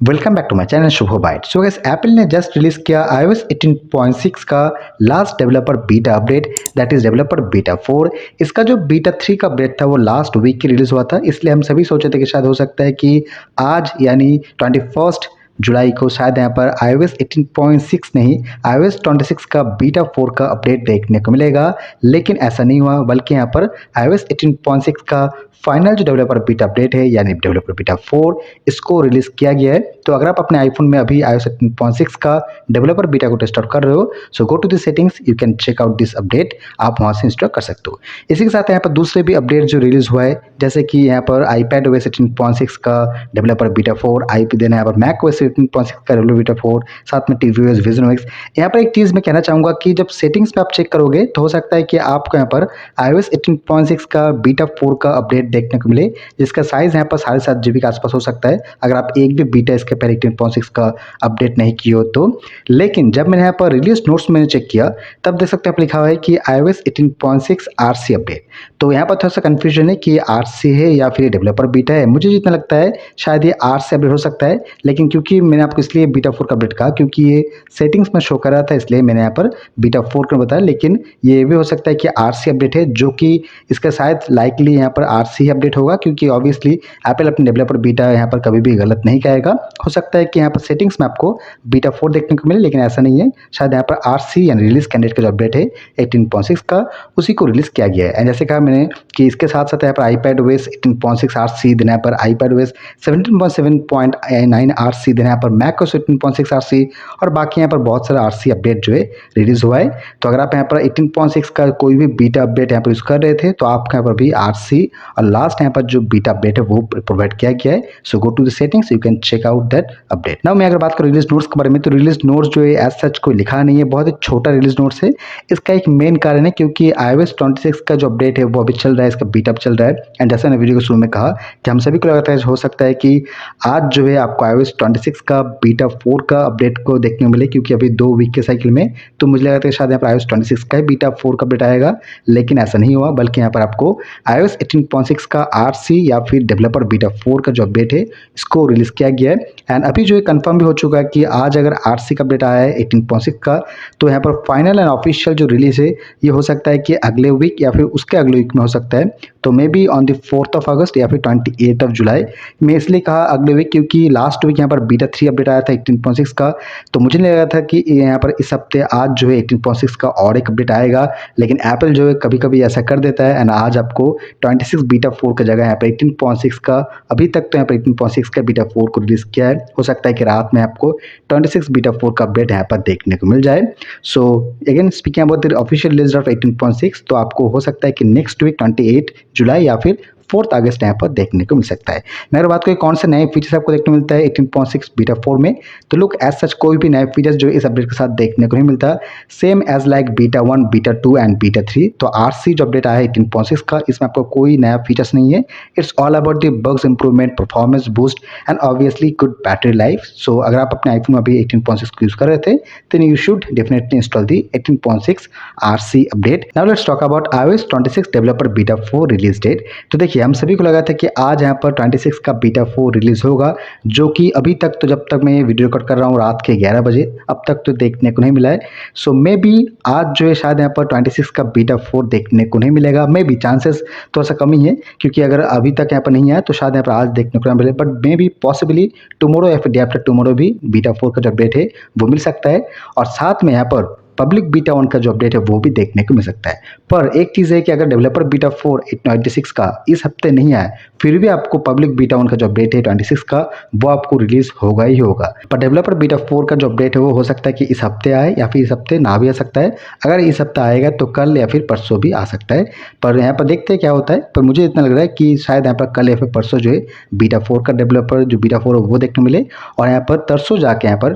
Welcome back to my channel Shubh byte. So guys, Apple ने just release किया iOS 18.6 का last developer beta update, that is developer beta 4। इसका जो beta 3 का update था वो लास्ट वीक की रिलीज हुआ था, इसलिए हम सभी सोचे थे कि शायद हो सकता है कि आज यानी 21 जुलाई को शायद यहाँ पर iOS 18.6 नहीं, iOS 26 का बीटा 4 का अपडेट देखने को मिलेगा। लेकिन ऐसा नहीं हुआ, बल्कि यहाँ पर iOS 18.6 का फाइनल जो डेवलपर बीटा अपडेट है यानी डेवलपर बीटा 4 इसको रिलीज किया गया है। तो अगर आप अपने आईफोन में अभी iOS 18.6 का डेवलपर बीटा को टेस्ट आउट कर रहे हो, so go to the settings, you can check out this update, आप वहां से इंस्टॉल कर सकते हो। इसी के साथ यहाँ पर दूसरे भी अपडेट जो रिलीज हुआ है, जैसे कि यहाँ पर iPadOS 18.6 का डेवलपर बीटा 4, देना यहाँ पर macOS 18.6 का डेवलपर बीटा 4, साथ में tvOS, visionOS। यहाँ पर एक चीज़ मैं कहना चाहूँगा कि जब सेटिंग्स पे आप चेक करोगे तो हो सकता है कि आपको यहाँ पर iOS 18.6 का बीटा 4 का अपडेट देखने को मिले, जिसका साइज़ यहाँ पर 7.5 GB के आसपास हो सकता है, अगर आप एक भी बीटा इसके पहले 18.6 का अपडेट नहीं किए हो तो। लेकिन जब मैंने यहाँ पर रिलीज नोट्स में चेक किया, तब देख सकते हैं आप लिखा हुआ है कि iOS 18.6 RC अपडेट। तो यहाँ पर थोड़ा सा कन्फ्यूजन है कि RC है या फिर डेवलपर बीटा है। मुझे जितना लगता है शायद ये RC अपडेट हो सकता है, लेकिन क्योंकि मैंने आपको इसलिए बीटा 4 का अपडेट कहा क्योंकि ये सेटिंग्स में शो कर रहा था, इसलिए मैंने यहाँ पर बीटा 4 का बताया। लेकिन ये भी हो सकता है कि RC अपडेट है, जो कि इसका शायद लाइकली यहाँ पर RC अपडेट होगा, क्योंकि ऑब्वियसली एप्पल अपने डेवलपर बीटा यहाँ पर कभी भी गलत नहीं कहेगा। हो सकता है कि यहाँ पर सेटिंग्स में आपको बीटा 4 देखने को मिले, लेकिन ऐसा नहीं है। शायद यहाँ पर RC यानी रिलीज कैंडिडेट का जो अपडेट है 18.6 का, उसी को रिलीज किया गया है। एंड जैसे कहा मैंने कि इसके साथ साथ यहाँ पर iPadOS 18.6 RC, देना यहाँ पर iPadOS 17.7.9 RC, देना यहाँ पर macOS 18.6 RC, और बाकी यहाँ पर बहुत सारा RC अपडेट जो है रिलीज हुआ है। तो अगर आप यहाँ पर 18.6 का कोई भी बीटा अपडेट यहाँ पर यूज कर रहे थे तो आपको यहाँ पर भी RC और लास्ट यहाँ पर जो बीटा अपडेट है वो प्रोवाइड किया गया है। So go to the settings, you can check out that update. Now मैं अगर बात करूँ रिलीज नोट्स के बारे में, तो रिलीज नोट्स जो है एज सच कोई लिखा नहीं है, बहुत ही छोटा रिलीज नोट्स है। इसका एक मेन कारण है क्योंकि iOS 26 का जो अपडेट है वो अभी चल रहा है, इसका बीटा चल रहा है। एंड जैसा मैंने वीडियो के शुरू में कहा कि हम सभी को लगता है हो सकता है कि आज जो है आपको iOS 26 का बीटा 4 का अपडेट को देखने को मिले, क्योंकि अभी 2 वीक के साइकिल में। तो मुझे लगा था शायद यहाँ पर iOS 26 का ही बीटा 4 का अपडेट आएगा, लेकिन ऐसा नहीं हुआ, बल्कि यहाँ पर आपको iOS 18.6 का RC या फिर डेवलपर बीटा 4 का जो अपडेट है इसको रिलीज किया गया है। एंड अभी जो है कंफर्म भी हो चुका है कि आज अगर RC का अपडेट आया है 18.6 का, तो यहाँ पर फाइनल एंड ऑफिशियल जो रिलीज है ये हो सकता है कि अगले वीक या फिर उसके अगले वीक में हो सकता है। तो may be on the 4th अगस्त या फिर 28 जुलाई। मैं इसलिए कहा अगले वीक क्योंकि लास्ट वीक यहाँ पर बीटा 3 अपडेट आया था 18.6 का, तो मुझे नहीं लगा था कि यहाँ पर इस हफ्ते आज जो है 18.6 का और एक अपडेट आएगा। लेकिन एप्पल जो है कभी कभी ऐसा कर देता है, एंड आज आपको 26 बीटा 4 का जगह यहाँ पर 18.6 का, अभी तक तो यहाँ पर 18.6 का बीटा 4 को रिलीज किया है। हो सकता है कि रात में आपको 26 बीटा 4 का अपडेट यहाँ पर देखने को मिल जाए। So again speaking about the official release of 18.6, तो आपको हो सकता है कि नेक्स्ट वीक 28 जुलाई या फिर 4 अगस्त यहाँ पर देखने को मिल सकता है। मैं अगर बात करें कौन से नए फीचर्स आपको देखने को मिलता है 18.6 बीटा 4 में, तो लुक एज सच कोई भी नए फीचर्स जो इस अपडेट के साथ देखने को नहीं मिलता, same as like beta 1, beta 2 and beta 3। तो RC जो अपडेट आया है 18.6 का, इसमें आपको कोई नया फीचर्स नहीं है। It's all about the bugs improvement, performance boost and obviously good battery life. So अगर आप अपने आईफोन में अभी 18.6 को यूज कर रहे थे, then you should definitely install the 18.6 RC update. Now let's talk about iOS 26 developer beta 4 release date. तो देखिए हम सभी को लगा था कि आज यहाँ पर 26 का बीटा 4 रिलीज होगा, जो कि अभी तक तो जब तक मैं ये वीडियो रिकॉर्ड कर रहा हूँ रात के 11 बजे, अब तक तो देखने को नहीं मिला है। सो मे बी आज जो है शायद यहाँ पर 26 का बीटा 4 देखने को नहीं मिलेगा। मे बी चांसेस थोड़ा सा कम ही है, क्योंकि अगर अभी तक यहाँ पर नहीं आया तो शायद यहाँ पर आज देखने को ना मिले, but may be possibly tomorrow या फिर डे आफ्टर टुमारो भी बीटा 4 का जो अपडेट है वो मिल सकता है। और साथ में यहाँ पर पब्लिक बीटा 1 का जो अपडेट है वो भी देखने को मिल सकता है। पर एक चीज़ है कि अगर डेवलपर बीटा 4 26 का इस हफ्ते नहीं आया, फिर भी आपको पब्लिक बीटा 1 का जो अपडेट है 26 का वो आपको रिलीज होगा ही होगा। पर डेवलपर बीटा 4 का जो अपडेट है वो हो सकता है कि इस हफ्ते आए या फिर इस हफ्ते ना भी आ सकता है। अगर इस हफ्ते आएगा तो कल या फिर परसों भी आ सकता है। पर यहाँ पर देखते हैं क्या होता है। पर मुझे इतना लग रहा है कि शायद यहाँ पर कल या फिर परसों जो है बीटा 4 का डेवलपर जो बीटा 4 है वो देखने मिले, और यहाँ पर तरसों जाके यहाँ पर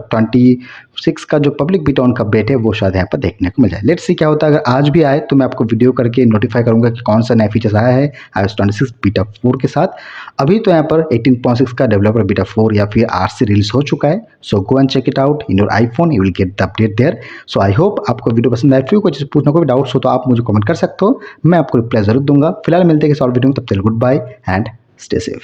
26 का जो पब्लिक बीटा 1 का अपडेट है वो शायद यहाँ पर देखने को मिल जाए। लेट्स सी क्या होता है। अगर आज भी आए तो मैं आपको वीडियो करके नोटिफाई करूंगा कि कौन सा नया फीचर्स आया है iOS 26 बीटा 4 के साथ। अभी तो यहाँ पर 18.6 का डेवलपर बीटा 4 या फिर RC रिलीज हो चुका है। So go and check it out in your iPhone, you will get the update there. So I hope आपको वीडियो पसंद आए। फिर कुछ पूछना कोई डाउट्स हो तो आप मुझे कमेंट कर सकते हो, मैं आपको रिप्लाई जरूर दूंगा। फिलहाल मिलते हैं किसी और वीडियो में, तब तक goodbye and stay safe.